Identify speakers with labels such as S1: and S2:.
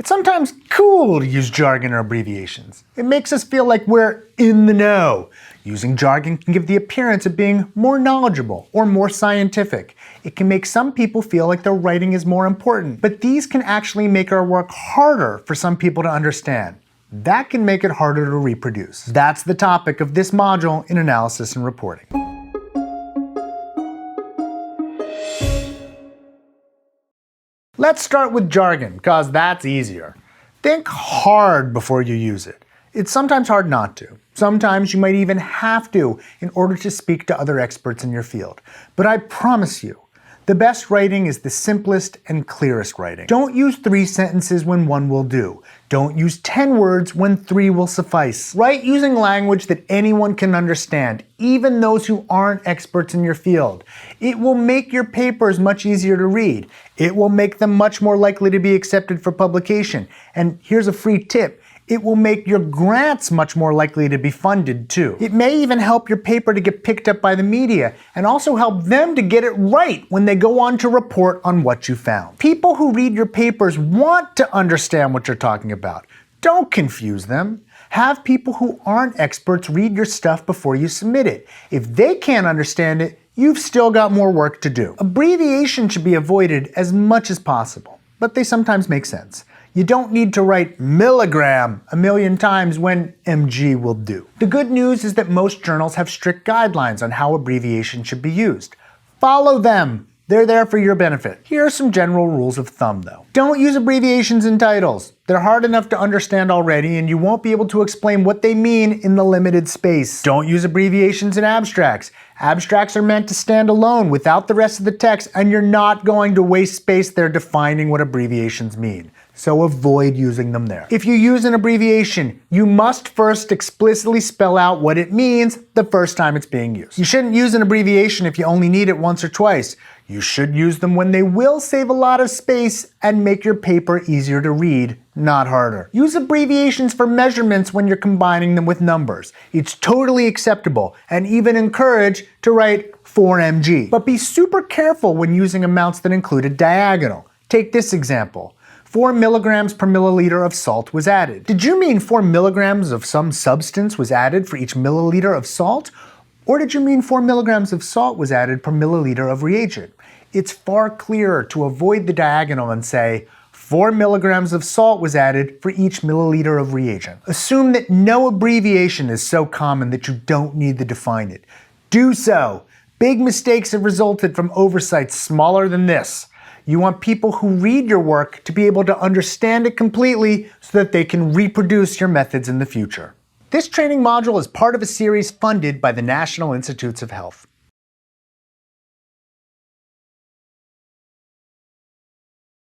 S1: It's sometimes cool to use jargon or abbreviations. It makes us feel like we're in the know. Using jargon can give the appearance of being more knowledgeable or more scientific. It can make some people feel like their writing is more important, but these can actually make our work harder for some people to understand. That can make it harder to reproduce. That's the topic of this module in analysis and reporting. Let's start with jargon, because that's easier. Think hard before you use it. It's sometimes hard not to. Sometimes you might even have to in order to speak to other experts in your field. But I promise you, the best writing is the simplest and clearest writing. Don't use 3 sentences when 1 will do. Don't use 10 words when 3 will suffice. Write using language that anyone can understand, even those who aren't experts in your field. It will make your papers much easier to read. It will make them much more likely to be accepted for publication. And here's a free tip. It will make your grants much more likely to be funded too. It may even help your paper to get picked up by the media and also help them to get it right when they go on to report on what you found. People who read your papers want to understand what you're talking about. Don't confuse them. Have people who aren't experts read your stuff before you submit it. If they can't understand it, you've still got more work to do. Abbreviations should be avoided as much as possible, but they sometimes make sense. You don't need to write milligram a million times when mg will do. The good news is that most journals have strict guidelines on how abbreviations should be used. Follow them. They're there for your benefit. Here are some general rules of thumb though. Don't use abbreviations in titles. They're hard enough to understand already and you won't be able to explain what they mean in the limited space. Don't use abbreviations in abstracts. Abstracts are meant to stand alone without the rest of the text and you're not going to waste space there defining what abbreviations mean. So avoid using them there. If you use an abbreviation, you must first explicitly spell out what it means the first time it's being used. You shouldn't use an abbreviation if you only need it once or twice. You should use them when they will save a lot of space and make your paper easier to read, not harder. Use abbreviations for measurements when you're combining them with numbers. It's totally acceptable and even encouraged to write 4mg. But be super careful when using amounts that include a diagonal. Take this example. 4 milligrams per milliliter of salt was added. Did you mean 4 milligrams of some substance was added for each milliliter of salt? Or did you mean 4 milligrams of salt was added per milliliter of reagent? It's far clearer to avoid the diagonal and say 4 milligrams of salt was added for each milliliter of reagent. Assume that no abbreviation is so common that you don't need to define it. Do so. Big mistakes have resulted from oversights smaller than this. You want people who read your work to be able to understand it completely so that they can reproduce your methods in the future. This training module is part of a series funded by the National Institutes of Health.